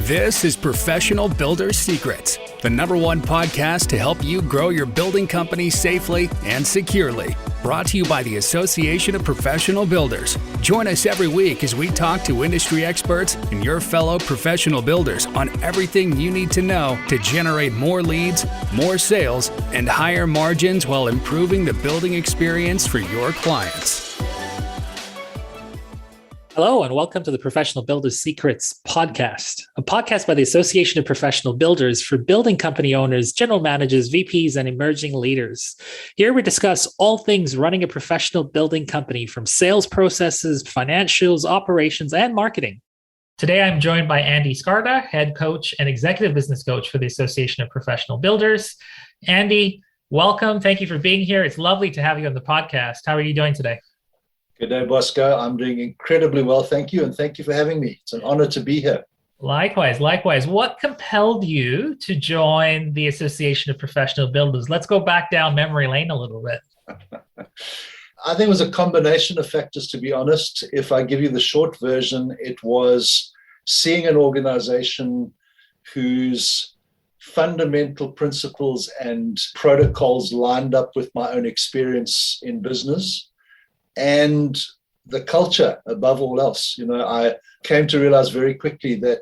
This is Professional Builder Secrets, the #1 podcast to help you grow your building company safely and securely. Brought to you by the Association of Professional Builders. Join us every week as we talk to industry experts and your fellow professional builders on everything you need to know to generate more leads, more sales, and higher margins while improving the building experience for your clients. Hello, and welcome to the Professional Builder Secrets podcast, a podcast by the Association of Professional Builders for building company owners, general managers, VPs, and emerging leaders. Here we discuss all things running a professional building company, from sales processes, financials, operations, and marketing. Today, I'm joined by Andy Skarda, head coach and executive business coach for the Association of Professional Builders. Andy, welcome. Thank you for being here. It's lovely to have you on the podcast. How are you doing today? Good day, Bosco. I'm doing incredibly well, thank you, and thank you for having me. It's an honor to be here. Likewise. What compelled you to join the Association of Professional Builders? Let's go back down memory lane a little bit. I think it was a combination of factors, to be honest. If I give you the short version, it was seeing an organization whose fundamental principles and protocols lined up with my own experience in business, and the culture above all else. I came to realize very quickly that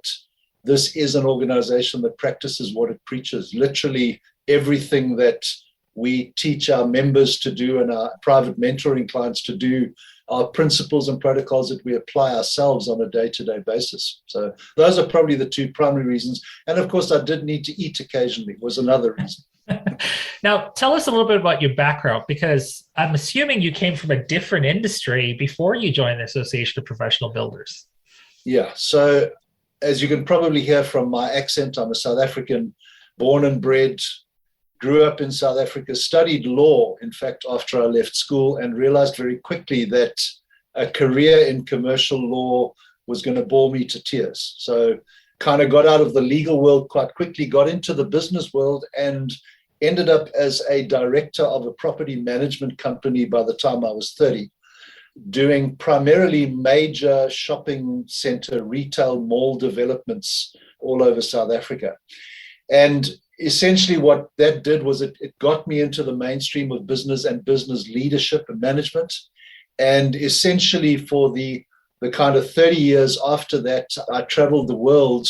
this is an organization that practices what it preaches. Literally everything that we teach our members to do and our private mentoring clients to do are principles and protocols that we apply ourselves on a day-to-day basis. So those are probably the two primary reasons. And of course, I did need to eat occasionally was another reason. Now, tell us a little bit about your background, because I'm assuming you came from a different industry before you joined the Association of Professional Builders. Yeah. So as you can probably hear from my accent, I'm a South African, born and bred, grew up in South Africa, studied law, in fact, after I left school, and realized very quickly that a career in commercial law was going to bore me to tears. So kind of got out of the legal world quite quickly, got into the business world, and ended up as a director of a property management company by the time I was 30, doing primarily major shopping center, retail mall developments all over South Africa. And essentially what that did was it got me into the mainstream of business and business leadership and management. And essentially for the kind of 30 years after that, I traveled the world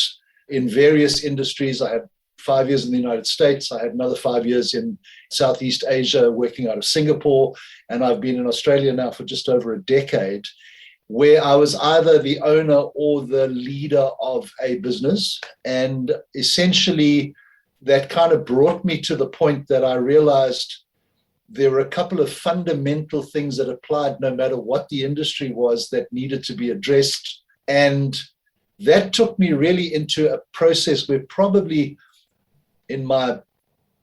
in various industries. I had 5 years in the United States. I had another 5 years in Southeast Asia working out of Singapore. And I've been in Australia now for just over a decade, where I was either the owner or the leader of a business. And essentially that kind of brought me to the point that I realized there were a couple of fundamental things that applied no matter what the industry was that needed to be addressed. And that took me really into a process where probably in my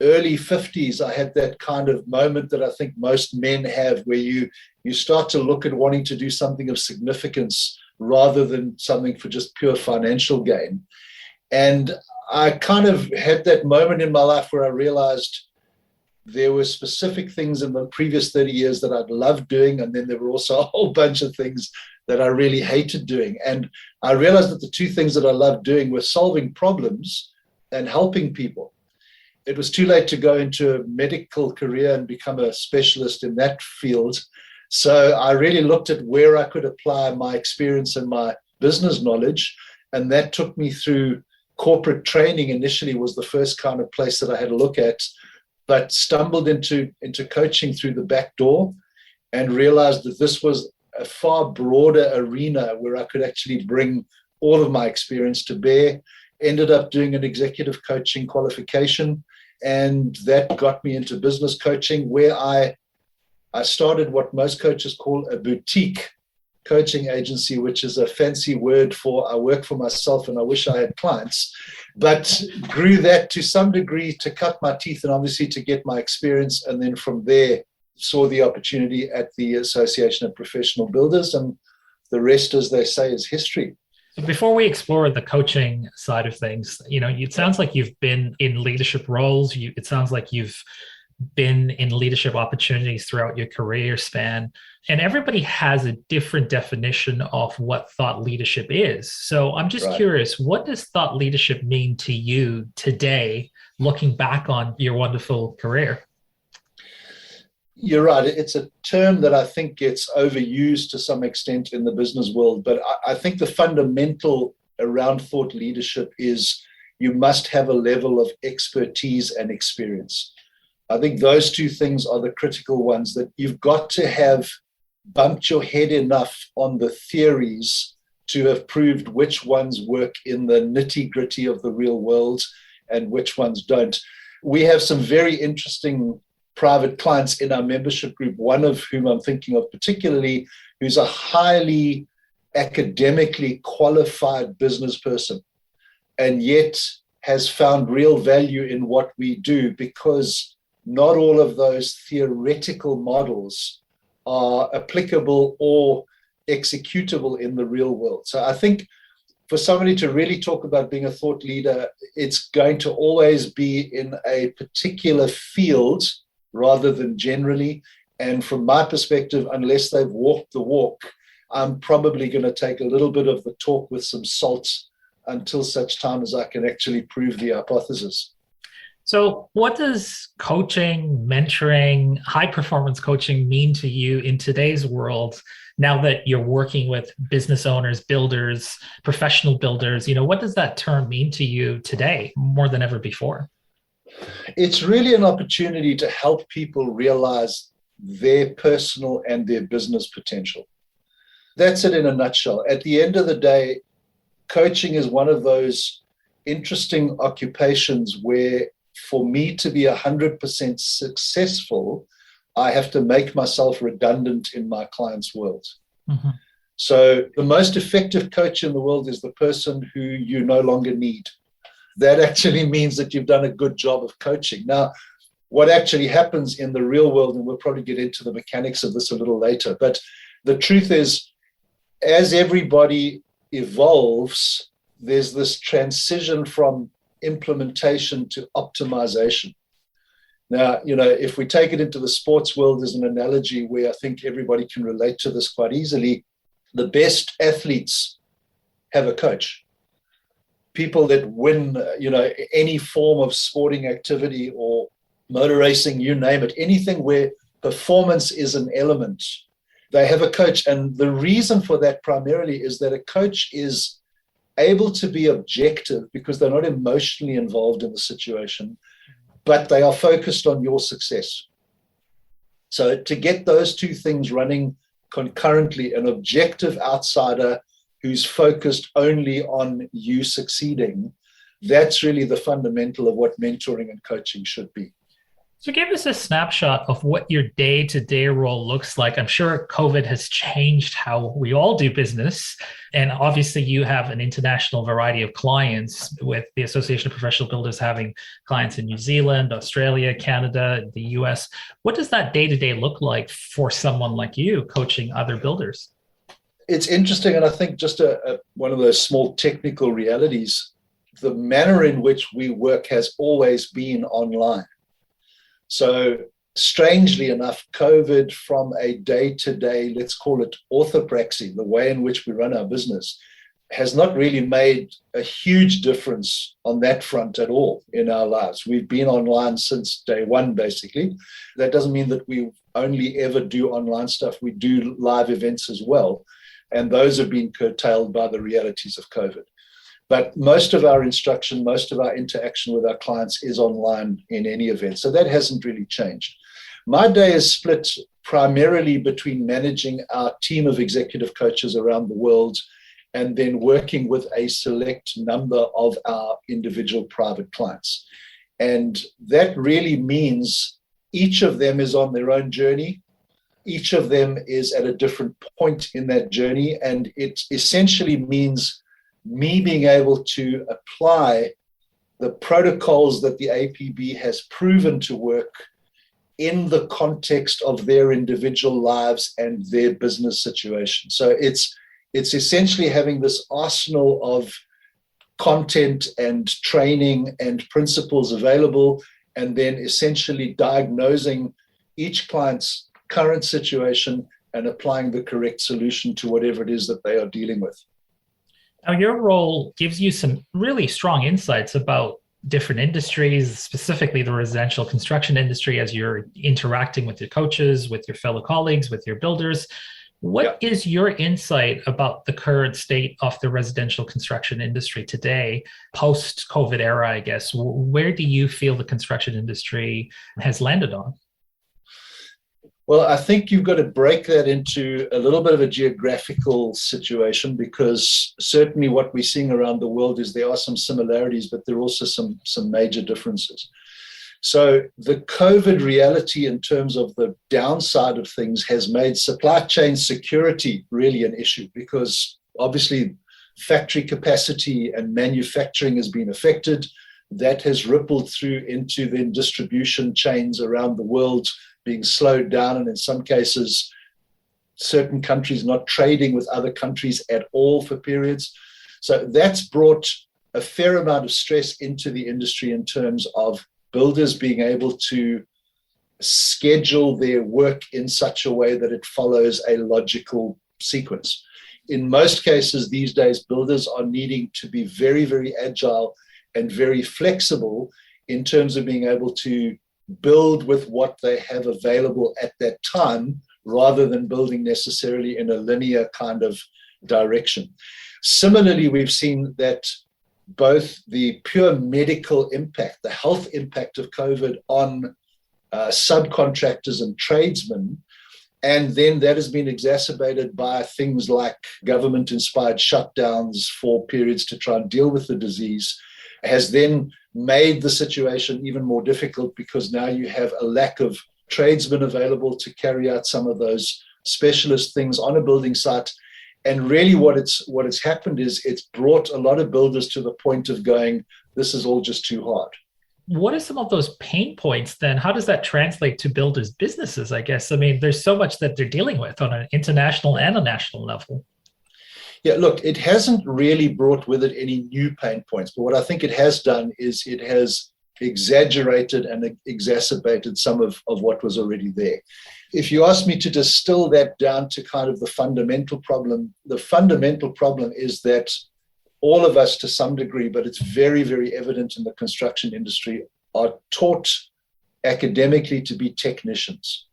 early 50s, I had that kind of moment that I think most men have, where you start to look at wanting to do something of significance rather than something for just pure financial gain. And I kind of had that moment in my life where I realized there were specific things in the previous 30 years that I'd loved doing, and then there were also a whole bunch of things that I really hated doing. And I realized that the two things that I loved doing were solving problems and helping people. It was too late to go into a medical career and become a specialist in that field. So I really looked at where I could apply my experience and my business knowledge. And that took me through corporate training. Initially was the first kind of place that I had a look at, but stumbled into coaching through the back door and realized that this was a far broader arena where I could actually bring all of my experience to bear. Ended up doing an executive coaching qualification, and that got me into business coaching, where I started what most coaches call a boutique coaching agency, which is a fancy word for I work for myself and I wish I had clients, but grew that to some degree to cut my teeth and obviously to get my experience. And then from there, saw the opportunity at the Association of Professional Builders, and the rest, as they say, is history. Before we explore the coaching side of things, it sounds like you've been in leadership roles. It sounds like you've been in leadership opportunities throughout your career span, and everybody has a different definition of what thought leadership is. So I'm just curious, what does thought leadership mean to you today, looking back on your wonderful career? You're right. It's a term that I think gets overused to some extent in the business world, but I think the fundamental around thought leadership is you must have a level of expertise and experience. I think those two things are the critical ones, that you've got to have bumped your head enough on the theories to have proved which ones work in the nitty-gritty of the real world and which ones don't. We have some very interesting private clients in our membership group, one of whom I'm thinking of particularly, who's a highly academically qualified business person, and yet has found real value in what we do, because not all of those theoretical models are applicable or executable in the real world. So I think for somebody to really talk about being a thought leader, it's going to always be in a particular field rather than generally. And from my perspective, unless they've walked the walk, I'm probably going to take a little bit of the talk with some salt until such time as I can actually prove the hypothesis. So what does coaching, mentoring, high performance coaching mean to you in today's world, now that you're working with business owners, builders, professional builders? What does that term mean to you today more than ever before? It's really an opportunity to help people realize their personal and their business potential. That's it in a nutshell. At the end of the day, coaching is one of those interesting occupations where, for me to be 100% successful, I have to make myself redundant in my client's world. Mm-hmm. So the most effective coach in the world is the person who you no longer need. That actually means that you've done a good job of coaching. Now, what actually happens in the real world, and we'll probably get into the mechanics of this a little later, but the truth is, as everybody evolves, there's this transition from implementation to optimization. Now, if we take it into the sports world as an analogy where I think everybody can relate to this quite easily, the best athletes have a coach. People that win, any form of sporting activity or motor racing, you name it, anything where performance is an element, they have a coach. And the reason for that primarily is that a coach is able to be objective because they're not emotionally involved in the situation, but they are focused on your success. So to get those two things running concurrently, an objective outsider who's focused only on you succeeding, that's really the fundamental of what mentoring and coaching should be. So give us a snapshot of what your day-to-day role looks like. I'm sure COVID has changed how we all do business. And obviously you have an international variety of clients, with the Association of Professional Builders having clients in New Zealand, Australia, Canada, the US. What does that day-to-day look like for someone like you coaching other builders? It's interesting. And I think just one of those small technical realities, the manner in which we work has always been online. So strangely enough, COVID, from a day-to-day, let's call it orthopraxy, the way in which we run our business, has not really made a huge difference on that front at all in our lives. We've been online since day one, basically. That doesn't mean that we only ever do online stuff. We do live events as well. And those have been curtailed by the realities of COVID. But most of our instruction, most of our interaction with our clients is online in any event. So that hasn't really changed. My day is split primarily between managing our team of executive coaches around the world and then working with a select number of our individual private clients. And that really means each of them is on their own journey. Each of them is at a different point in that journey. And it essentially means me being able to apply the protocols that the APB has proven to work in the context of their individual lives and their business situation. So it's essentially having this arsenal of content and training and principles available, and then essentially diagnosing each client's current situation and applying the correct solution to whatever it is that they are dealing with. Now, your role gives you some really strong insights about different industries, specifically the residential construction industry, as you're interacting with your coaches, with your fellow colleagues, with your builders. What is your insight about the current state of the residential construction industry today, post-COVID era, I guess? Where do you feel the construction industry has landed on? Well, I think you've got to break that into a little bit of a geographical situation, because certainly what we're seeing around the world is there are some similarities, but there are also some major differences. So the COVID reality in terms of the downside of things has made supply chain security really an issue, because obviously factory capacity and manufacturing has been affected. That has rippled through into the distribution chains around the world being slowed down, and in some cases, certain countries not trading with other countries at all for periods. So that's brought a fair amount of stress into the industry in terms of builders being able to schedule their work in such a way that it follows a logical sequence. In most cases these days, builders are needing to be very, very agile and very flexible in terms of being able to build with what they have available at that time, rather than building necessarily in a linear kind of direction. Similarly, we've seen that both the pure medical impact, the health impact of COVID on subcontractors and tradesmen, and then that has been exacerbated by things like government-inspired shutdowns for periods to try and deal with the disease, has then made the situation even more difficult, because now you have a lack of tradesmen available to carry out some of those specialist things on a building site. And really what it's happened is it's brought a lot of builders to the point of going, this is all just too hard. What are some of those pain points then? How does that translate to builders' businesses, I guess? I mean, there's so much that they're dealing with on an international and a national level. Yeah, look, it hasn't really brought with it any new pain points, but what I think it has done is it has exaggerated and exacerbated some of what was already there. If you ask me to distill that down to kind of the fundamental problem is that all of us to some degree, but it's very, very evident in the construction industry, are taught academically to be technicians.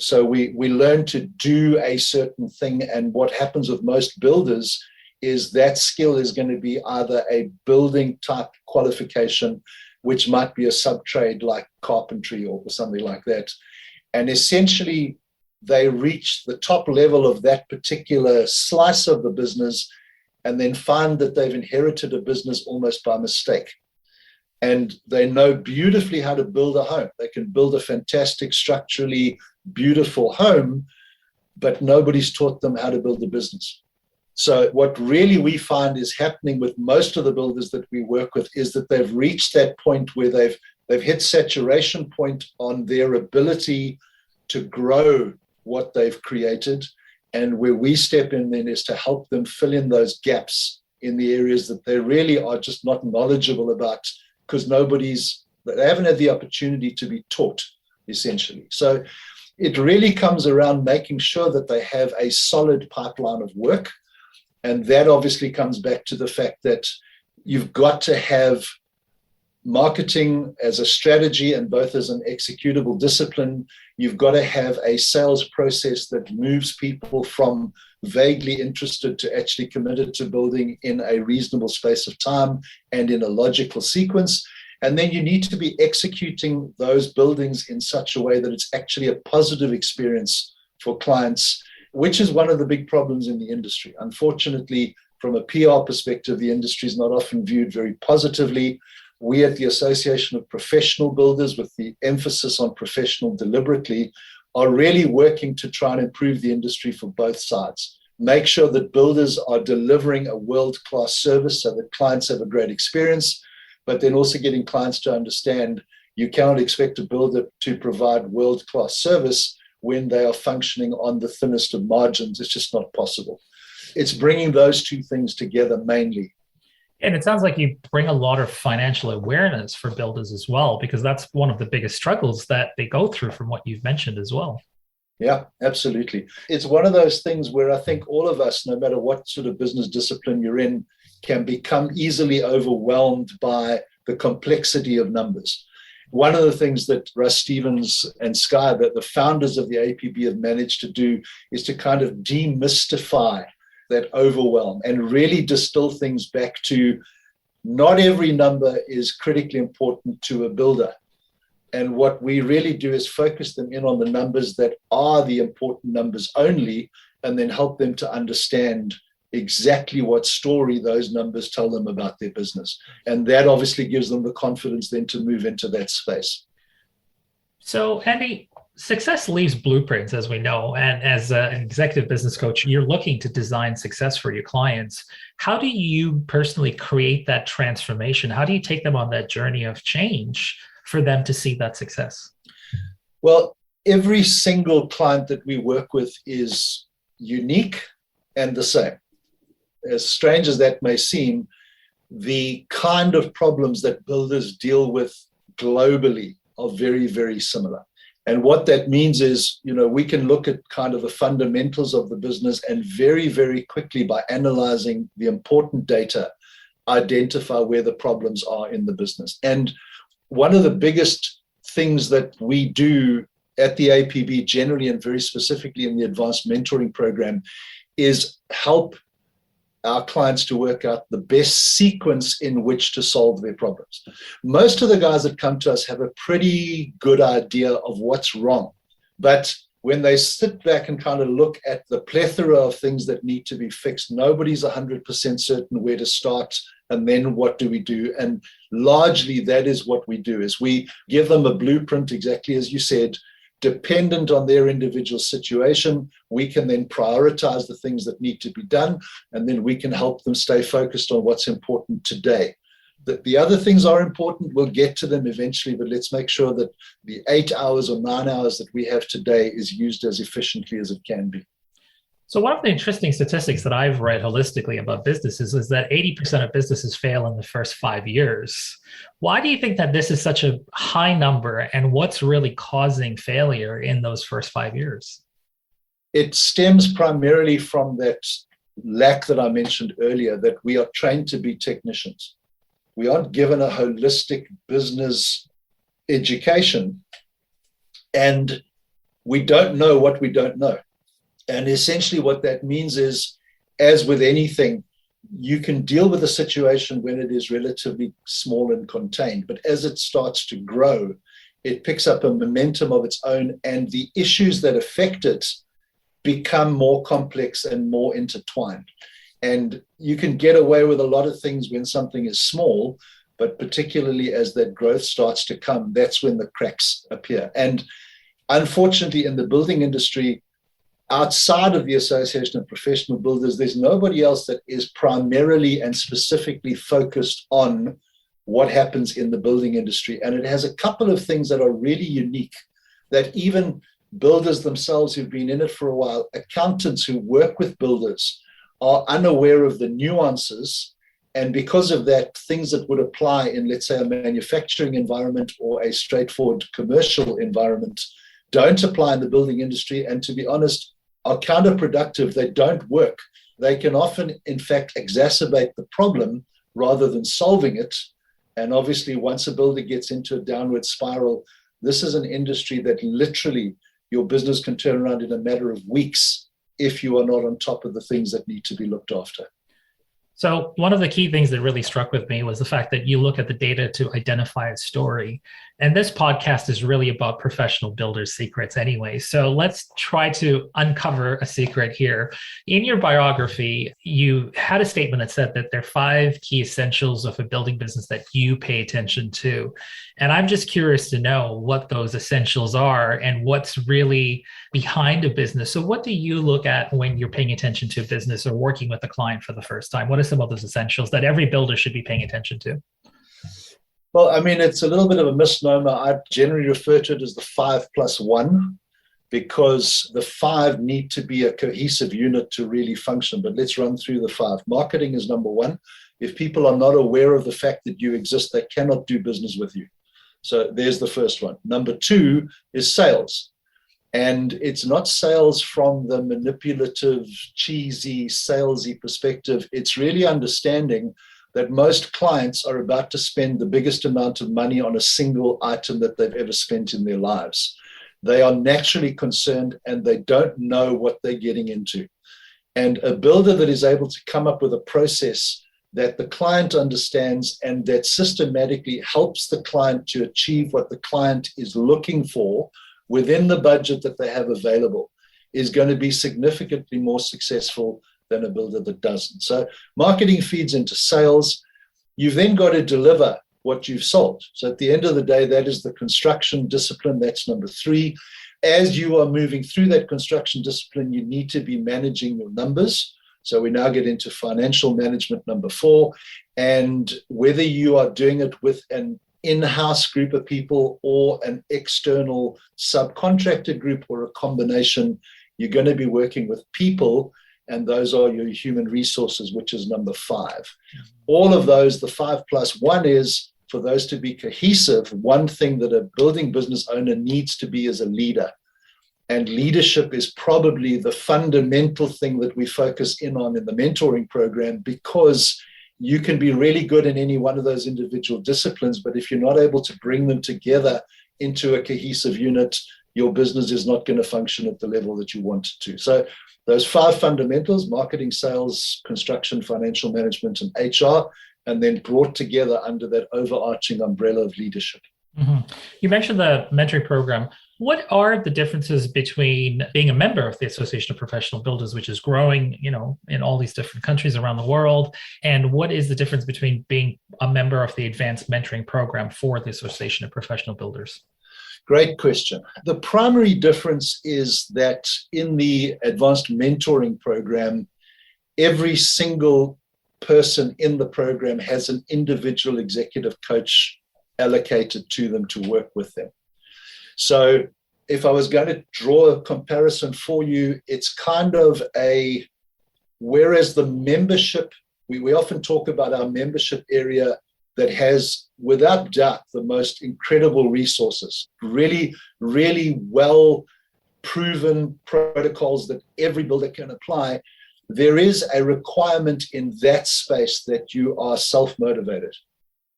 So we learn to do a certain thing, and what happens with most builders is that skill is going to be either a building type qualification, which might be a sub-trade like carpentry or something like that. And essentially, they reach the top level of that particular slice of the business and then find that they've inherited a business almost by mistake. And they know beautifully how to build a home. They can build a fantastic, structurally beautiful home, but nobody's taught them how to build a business. So what really we find is happening with most of the builders that we work with is that they've reached that point where they've hit saturation point on their ability to grow what they've created. And where we step in then is to help them fill in those gaps in the areas that they really are just not knowledgeable about, because they haven't had the opportunity to be taught, essentially. So it really comes around making sure that they have a solid pipeline of work. And that obviously comes back to the fact that you've got to have marketing as a strategy and both as an executable discipline. You've got to have a sales process that moves people from vaguely interested to actually committed to building in a reasonable space of time and in a logical sequence. And then you need to be executing those buildings in such a way that it's actually a positive experience for clients, which is one of the big problems in the industry. Unfortunately, from a PR perspective, the industry is not often viewed very positively. We at the Association of Professional Builders, with the emphasis on professional deliberately, are really working to try and improve the industry for both sides. Make sure that builders are delivering a world-class service so that clients have a great experience, but then also getting clients to understand you cannot expect a builder to provide world-class service when they are functioning on the thinnest of margins. It's just not possible. It's bringing those two things together mainly. And it sounds like you bring a lot of financial awareness for builders as well, because that's one of the biggest struggles that they go through from what you've mentioned as well. Yeah, absolutely. It's one of those things where I think all of us, no matter what sort of business discipline you're in, can become easily overwhelmed by the complexity of numbers. One of the things that Russ Stevens and Skarda, the founders of the APB, have managed to do is to kind of demystify that overwhelm and really distill things back to not every number is critically important to a builder. And what we really do is focus them in on the numbers that are the important numbers only, and then help them to understand exactly what story those numbers tell them about their business. And that obviously gives them the confidence then to move into that space. So, Andy, success leaves blueprints, as we know. And as an executive business coach, you're looking to design success for your clients. How do you personally create that transformation? How do you take them on that journey of change for them to see that success? Well, every single client that we work with is unique and the same. As strange as that may seem, the kind of problems that builders deal with globally are very, very similar. And what that means is, we can look at kind of the fundamentals of the business and very, very quickly, by analyzing the important data, identify where the problems are in the business. And one of the biggest things that we do at the APB generally, and very specifically in the advanced mentoring program, is help our clients to work out the best sequence in which to solve their problems. Most of the guys that come to us have a pretty good idea of what's wrong, but when they sit back and kind of look at the plethora of things that need to be fixed, nobody's 100% certain where to start and then what do we do. And largely that is what we do, is we give them a blueprint, exactly as you said, dependent on their individual situation. We can then prioritize the things that need to be done, and then we can help them stay focused on what's important today. The other things are important, we'll get to them eventually, but let's make sure that the 8 hours or 9 hours that we have today is used as efficiently as it can be. So one of the interesting statistics that I've read holistically about businesses is that 80% of businesses fail in the first 5 years. Why do you think that this is such a high number, and what's really causing failure in those first 5 years? It stems primarily from that lack that I mentioned earlier, that we are trained to be technicians. We aren't given a holistic business education, and we don't know what we don't know. And essentially what that means is, as with anything, you can deal with a situation when it is relatively small and contained, but as it starts to grow, it picks up a momentum of its own, and the issues that affect it become more complex and more intertwined. And you can get away with a lot of things when something is small, but particularly as that growth starts to come, that's when the cracks appear. And unfortunately, in the building industry, outside of the Association of Professional Builders, there's nobody else that is primarily and specifically focused on what happens in the building industry. And it has a couple of things that are really unique, that even builders themselves who've been in it for a while, accountants who work with builders, are unaware of the nuances. And because of that, things that would apply in, let's say, a manufacturing environment or a straightforward commercial environment don't apply in the building industry, and to be honest, are counterproductive. They don't work. They can often, in fact, exacerbate the problem rather than solving it. And obviously, once a builder gets into a downward spiral, this is an industry that literally your business can turn around in a matter of weeks if you are not on top of the things that need to be looked after. So one of the key things that really struck with me was the fact that you look at the data to identify a story. And this podcast is really about professional builders' secrets anyway. So let's try to uncover a secret here. In your biography, you had a statement that said that there are 5 key essentials of a building business that you pay attention to. And I'm just curious to know what those essentials are and what's really behind a business. So what do you look at when you're paying attention to a business or working with a client for the first time? What are some of those essentials that every builder should be paying attention to? Well, I mean, it's a little bit of a misnomer. I generally refer to it as the 5+1, because the 5 need to be a cohesive unit to really function. But let's run through the 5. Marketing is number 1. If people are not aware of the fact that you exist, they cannot do business with you. So there's the first one. Number two is sales. And it's not sales from the manipulative, cheesy, salesy perspective. It's really understanding that most clients are about to spend the biggest amount of money on a single item that they've ever spent in their lives. They are naturally concerned and they don't know what they're getting into. And a builder that is able to come up with a process that the client understands and that systematically helps the client to achieve what the client is looking for within the budget that they have available is going to be significantly more successful than a builder that doesn't. So marketing feeds into sales. You've then got to deliver what you've sold. So at the end of the day, that is the construction discipline. That's number three. As you are moving through that construction discipline, you need to be managing your numbers. So we now get into financial management, number four. And whether you are doing it with an in-house group of people or an external subcontractor group or a combination, you're going to be working with people, and those are your human resources, which is number five. All of those, the 5+1 is for those to be cohesive. One thing that a building business owner needs to be is a leader. And leadership is probably the fundamental thing that we focus in on in the mentoring program, because you can be really good in any one of those individual disciplines, but if you're not able to bring them together into a cohesive unit, your business is not going to function at the level that you want it to. So those five fundamentals: marketing, sales, construction, financial management, and HR, and then brought together under that overarching umbrella of leadership. Mm-hmm. You mentioned the mentoring program. What are the differences between being a member of the Association of Professional Builders, which is growing, in all these different countries around the world, and what is the difference between being a member of the Advanced Mentoring Program for the Association of Professional Builders? Great question. The primary difference is that in the Advanced Mentoring Program, every single person in the program has an individual executive coach allocated to them to work with them. So if I was going to draw a comparison for you, it's kind of whereas the membership, we often talk about our membership area that has, without doubt, the most incredible resources, really, really well proven protocols that every builder can apply. There is a requirement in that space that you are self-motivated,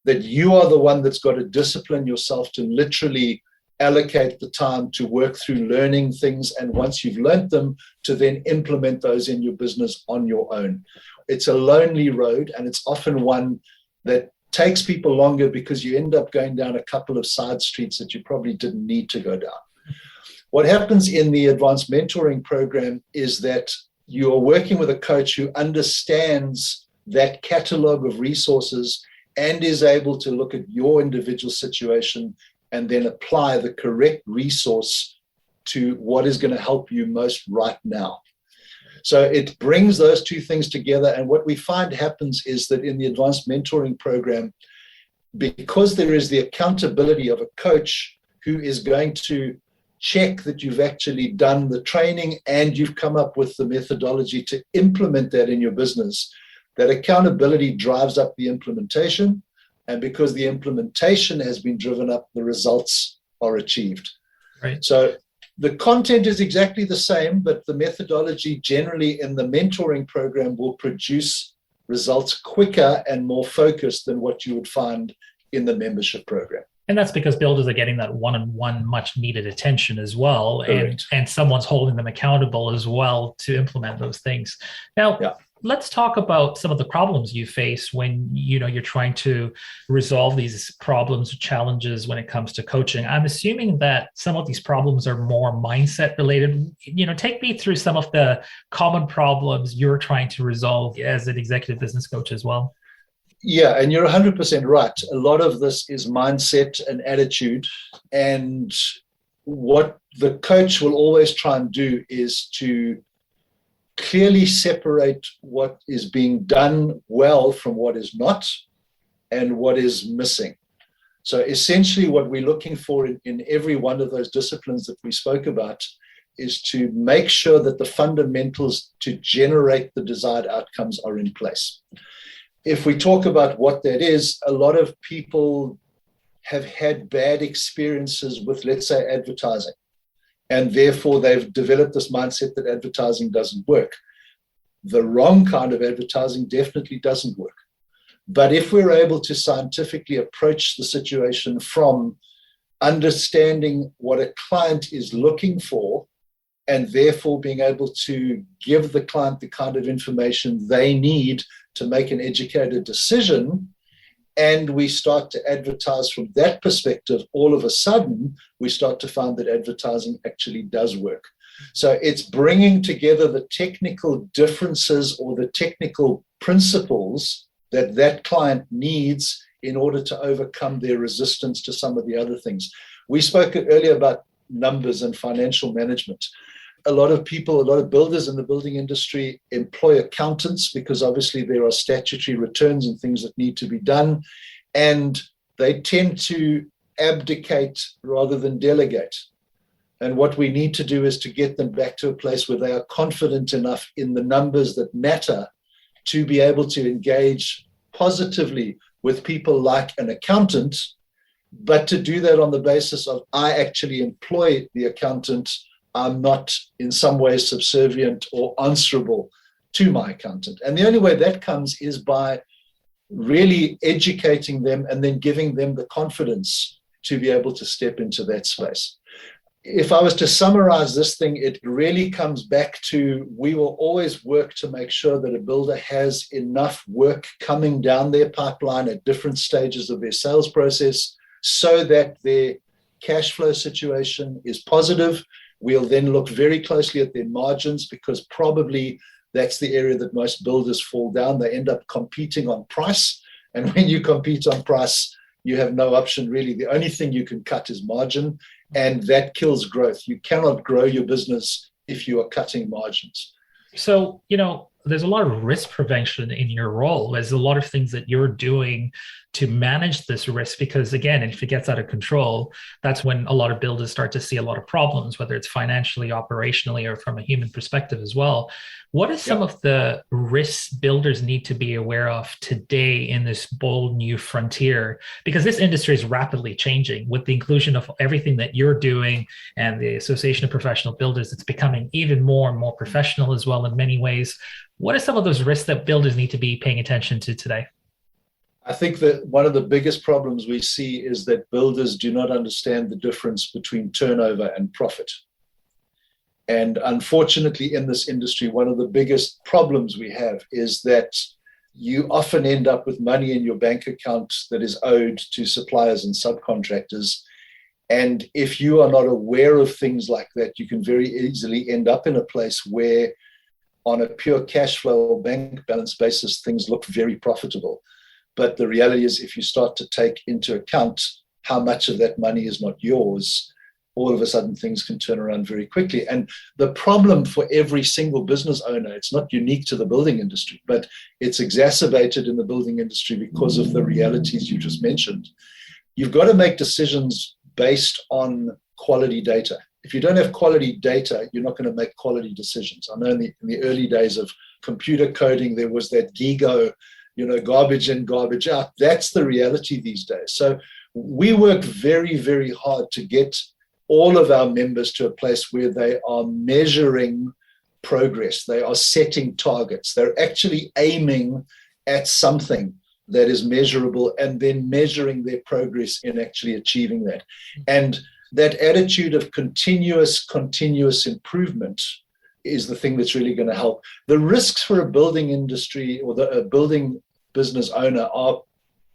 that you are the one that's got to discipline yourself to literally allocate the time to work through learning things, and once you've learned them, to then implement those in your business on your own. It's a lonely road, and it's often one that takes people longer because you end up going down a couple of side streets that you probably didn't need to go down. What happens in the Advanced Mentoring Program is that you are working with a coach who understands that catalog of resources and is able to look at your individual situation and then apply the correct resource to what is going to help you most right now. So it brings those two things together. And what we find happens is that in the Advanced Mentoring Program, because there is the accountability of a coach who is going to check that you've actually done the training and you've come up with the methodology to implement that in your business, that accountability drives up the implementation. And because the implementation has been driven up, the results are achieved. Right. So the content is exactly the same, but the methodology generally in the mentoring program will produce results quicker and more focused than what you would find in the membership program. And that's because builders are getting that one-on-one much needed attention as well. Correct. And someone's holding them accountable as well to implement those things. Now, let's talk about some of the problems you face when you're trying to resolve these problems or challenges when it comes to coaching. I'm assuming that some of these problems are more mindset related. Take me through some of the common problems you're trying to resolve as an executive business coach as well. Yeah, and you're 100% right. A lot of this is mindset and attitude. And what the coach will always try and do is to clearly separate what is being done well from what is not and what is missing. So essentially what we're looking for in every one of those disciplines that we spoke about is to make sure that the fundamentals to generate the desired outcomes are in place. if we talk about what that is, a lot of people have had bad experiences with, let's say, advertising. And therefore, they've developed this mindset that advertising doesn't work. The wrong kind of advertising definitely doesn't work. But if we're able to scientifically approach the situation from understanding what a client is looking for, and therefore being able to give the client the kind of information they need to make an educated decision, and we start to advertise from that perspective, all of a sudden, we start to find that advertising actually does work. So it's bringing together the technical differences or the technical principles that that client needs in order to overcome their resistance to some of the other things. We spoke earlier about numbers and financial management. A lot of people, a lot of builders in the building industry employ accountants because obviously there are statutory returns and things that need to be done. And they tend to abdicate rather than delegate. And what we need to do is to get them back to a place where they are confident enough in the numbers that matter to be able to engage positively with people like an accountant, but to do that on the basis of, I actually employ the accountant. I'm not in some way subservient or answerable to my accountant. And the only way that comes is by really educating them and then giving them the confidence to be able to step into that space. If I was to summarize this thing, it really comes back to, we will always work to make sure that a builder has enough work coming down their pipeline at different stages of their sales process so that their cash flow situation is positive. We'll then look very closely at their margins because probably that's the area that most builders fall down. They end up competing on price. And when you compete on price, you have no option really. The only thing you can cut is margin, and that kills growth. You cannot grow your business if you are cutting margins. So, there's a lot of risk prevention in your role. There's a lot of things that you're doing to manage this risk, because again, if it gets out of control, that's when a lot of builders start to see a lot of problems, whether it's financially, operationally, or from a human perspective as well. What are some of the risks builders need to be aware of today in this bold new frontier? Because this industry is rapidly changing with the inclusion of everything that you're doing and the Association of Professional Builders. It's becoming even more and more professional as well in many ways. What are some of those risks that builders need to be paying attention to today? I think that one of the biggest problems we see is that builders do not understand the difference between turnover and profit. And unfortunately, in this industry, one of the biggest problems we have is that you often end up with money in your bank account that is owed to suppliers and subcontractors. And if you are not aware of things like that, you can very easily end up in a place where on a pure cash flow or bank balance basis, things look very profitable. But the reality is, if you start to take into account how much of that money is not yours, all of a sudden things can turn around very quickly. And the problem for every single business owner, it's not unique to the building industry, but it's exacerbated in the building industry because of the realities you just mentioned. You've got to make decisions based on quality data. If you don't have quality data, you're not going to make quality decisions. I know in the early days of computer coding, there was that GIGO, garbage in, garbage out. That's the reality these days. So we work very, very hard to get all of our members to a place where they are measuring progress. They are setting targets. They're actually aiming at something that is measurable and then measuring their progress in actually achieving that. And that attitude of continuous improvement is the thing that's really going to help. The risks for a building industry or a building business owner are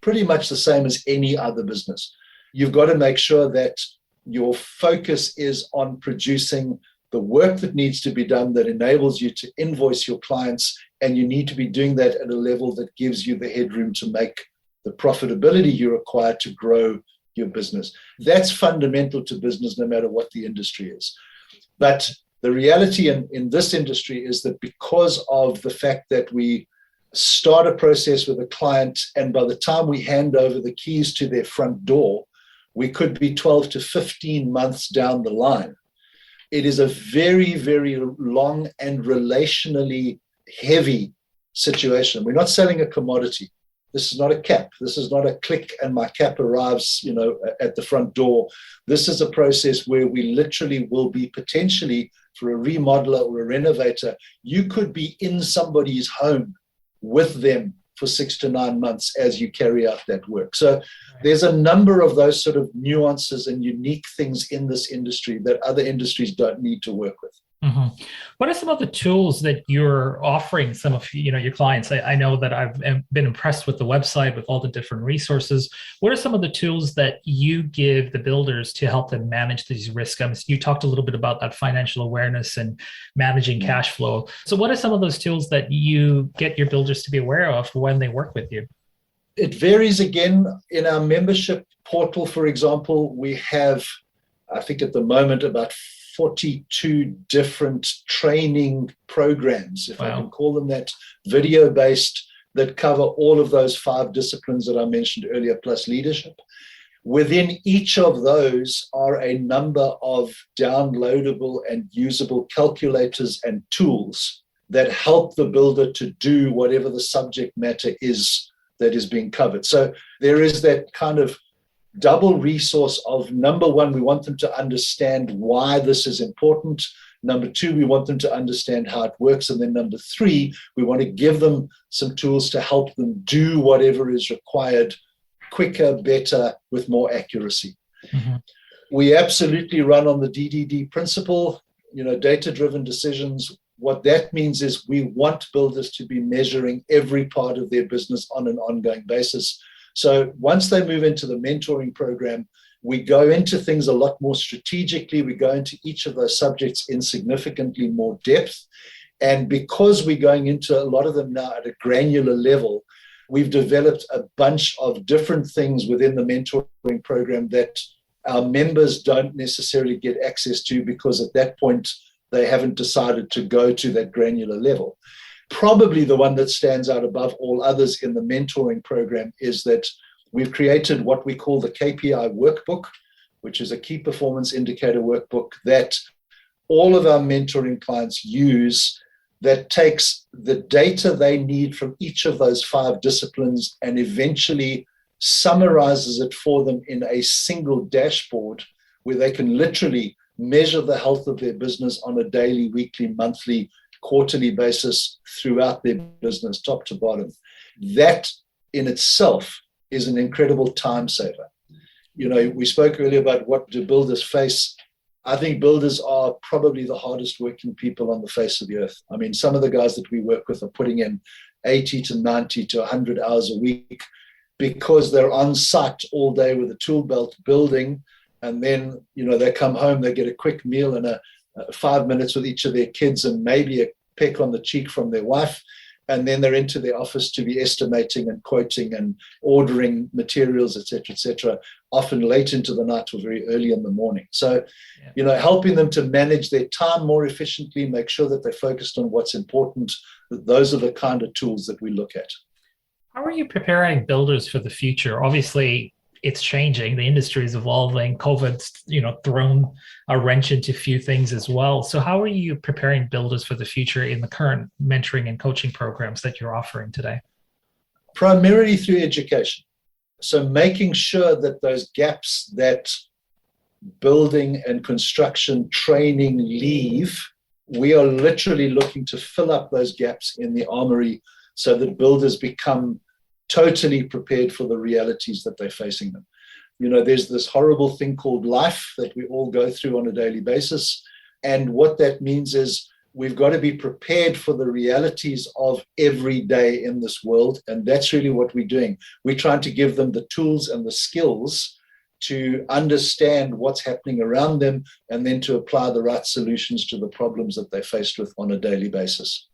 pretty much the same as any other business. You've got to make sure that your focus is on producing the work that needs to be done that enables you to invoice your clients, and you need to be doing that at a level that gives you the headroom to make the profitability you require to grow your business. That's fundamental to business, no matter what the industry is. But the reality in this industry is that because of the fact that we start a process with a client, and by the time we hand over the keys to their front door, we could be 12 to 15 months down the line. It is a very, very long and relationally heavy situation. We're not selling a commodity. This is not a cap. This is not a click and my cap arrives, at the front door. This is a process where we literally will be potentially, for a remodeler or a renovator, you could be in somebody's home with them for 6 to 9 months as you carry out that work. So there's a number of those sort of nuances and unique things in this industry that other industries don't need to work with. Mm-hmm. What are some of the tools that you're offering some of your clients? I know that I've been impressed with the website, with all the different resources. What are some of the tools that you give the builders to help them manage these risks? You talked a little bit about that financial awareness and managing cash flow. So what are some of those tools that you get your builders to be aware of when they work with you? It varies again. In our membership portal, for example, we have, I think at the moment, about 42 different training programs, if I can call them that, video-based, that cover all of those 5 disciplines that I mentioned earlier, plus leadership. Within each of those are a number of downloadable and usable calculators and tools that help the builder to do whatever the subject matter is that is being covered. So there is that kind of double resource of, number one, we want them to understand why this is important. Number 2, we want them to understand how it works. And then number 3, we want to give them some tools to help them do whatever is required quicker, better, with more accuracy. Mm-hmm. We absolutely run on the DDD principle, data-driven decisions. What that means is we want builders to be measuring every part of their business on an ongoing basis. So once they move into the mentoring program, we go into things a lot more strategically. We go into each of those subjects in significantly more depth. And because we're going into a lot of them now at a granular level, we've developed a bunch of different things within the mentoring program that our members don't necessarily get access to, because at that point, they haven't decided to go to that granular level. Probably the one that stands out above all others in the mentoring program is that we've created what we call the KPI workbook, which is a key performance indicator workbook that all of our mentoring clients use, that takes the data they need from each of those 5 disciplines and eventually summarizes it for them in a single dashboard where they can literally measure the health of their business on a daily, weekly, monthly, quarterly basis throughout their business, top to bottom. That in itself is an incredible time saver. We spoke earlier about what do builders face. I think builders are probably the hardest working people on the face of the earth. I mean, some of the guys that we work with are putting in 80 to 90 to 100 hours a week because they're on site all day with a tool belt building. And then, they come home, they get a quick meal and 5 minutes with each of their kids and maybe a peck on the cheek from their wife. And then they're into their office to be estimating and quoting and ordering materials, et cetera, often late into the night or very early in the morning. So, helping them to manage their time more efficiently, make sure that they're focused on what's important. Those are the kind of tools that we look at. How are you preparing builders for the future? Obviously, it's changing. The industry is evolving. COVID's, thrown a wrench into a few things as well. So how are you preparing builders for the future in the current mentoring and coaching programs that you're offering today? Primarily through education. So making sure that those gaps that building and construction training leave, we are literally looking to fill up those gaps in the armory so that builders become totally prepared for the realities that they're facing them. There's this horrible thing called life that we all go through on a daily basis. And what that means is we've got to be prepared for the realities of every day in this world. And that's really what we're doing. We're trying to give them the tools and the skills to understand what's happening around them and then to apply the right solutions to the problems that they're faced with on a daily basis.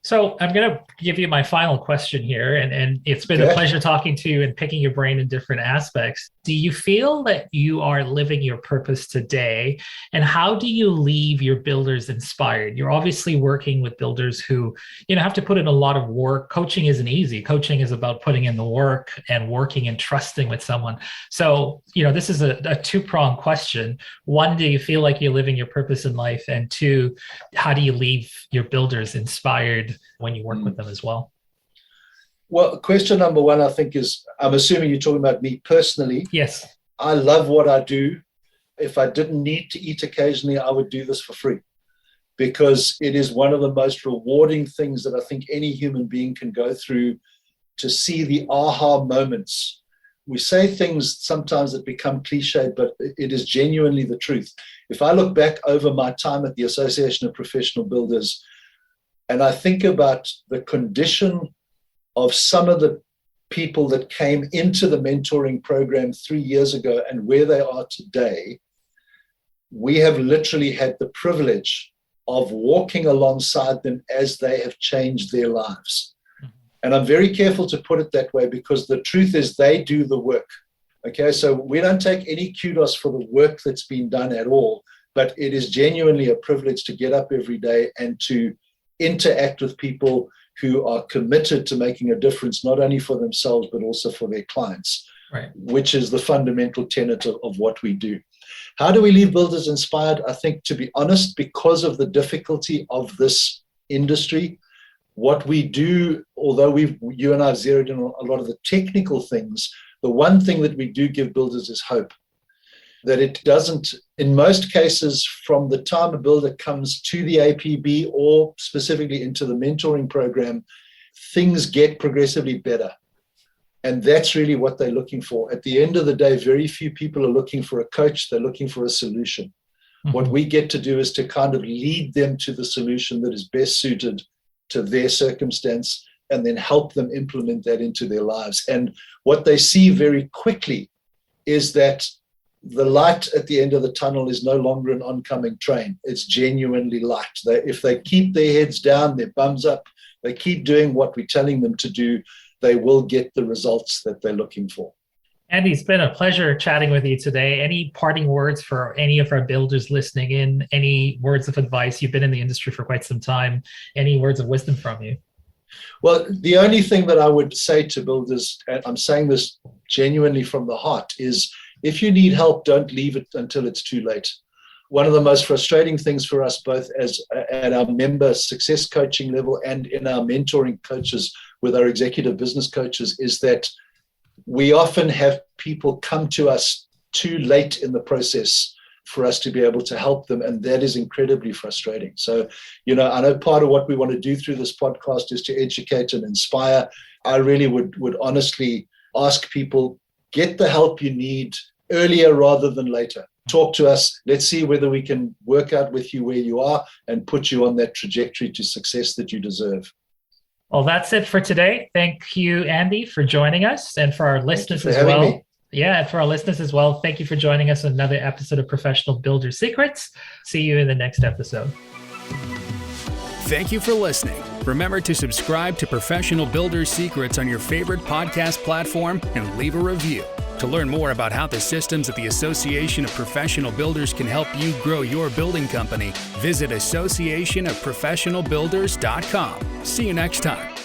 So I'm going to give you my final question here, and it's been a pleasure talking to you and picking your brain in different aspects. Do you feel that you are living your purpose today, and how do you leave your builders inspired? You're obviously working with builders who, have to put in a lot of work. Coaching isn't easy. Coaching is about putting in the work and working and trusting with someone. So, this is a two-pronged question. One, do you feel like you're living your purpose in life? And 2, how do you leave your builders inspired when you work with them as well? Well, question number one, I think, is, I'm assuming you're talking about me personally. Yes. I love what I do. If I didn't need to eat occasionally, I would do this for free, because it is one of the most rewarding things that I think any human being can go through, to see the aha moments. We say things sometimes that become cliche, but it is genuinely the truth. If I look back over my time at the Association of Professional Builders, and I think about the condition of some of the people that came into the mentoring program 3 years ago and where they are today, we have literally had the privilege of walking alongside them as they have changed their lives. And I'm very careful to put it that way, because the truth is they do the work. Okay, so we don't take any kudos for the work that's been done at all, but it is genuinely a privilege to get up every day and to interact with people who are committed to making a difference, not only for themselves, but also for their clients, right, which is the fundamental tenet of what we do. How do we leave builders inspired? I think, to be honest, because of the difficulty of this industry, what we do, although you and I have zeroed in on a lot of the technical things, the one thing that we do give builders is hope. That it doesn't, in most cases, from the time a builder comes to the APB or specifically into the mentoring program, things get progressively better. And that's really what they're looking for. At the end of the day, very few people are looking for a coach, they're looking for a solution. Mm-hmm. What we get to do is to kind of lead them to the solution that is best suited to their circumstance, and then help them implement that into their lives. And what they see very quickly is that the light at the end of the tunnel is no longer an oncoming train. It's genuinely light. If they keep their heads down, their bums up, they keep doing what we're telling them to do, they will get the results that they're looking for. Andy, it's been a pleasure chatting with you today. Any parting words for any of our builders listening in? Any words of advice? You've been in the industry for quite some time. Any words of wisdom from you? Well, the only thing that I would say to builders, and I'm saying this genuinely from the heart, is if you need help, don't leave it until it's too late. One of the most frustrating things for us, both as at our member success coaching level and in our mentoring coaches with our executive business coaches, is that we often have people come to us too late in the process for us to be able to help them. And that is incredibly frustrating. So, I know part of what we want to do through this podcast is to educate and inspire. I really would honestly ask people, get the help you need earlier rather than later. Talk to us. Let's see whether we can work out with you where you are and put you on that trajectory to success that you deserve. Well, that's it for today. Thank you, Andy, for joining us, and for our listeners as well. Me. Yeah, and for our listeners as well, thank you for joining us on another episode of Professional Builder Secrets. See you in the next episode. Thank you for listening. Remember to subscribe to Professional Builder Secrets on your favorite podcast platform and leave a review. To learn more about how the systems at the Association of Professional Builders can help you grow your building company, visit associationofprofessionalbuilders.com. See you next time.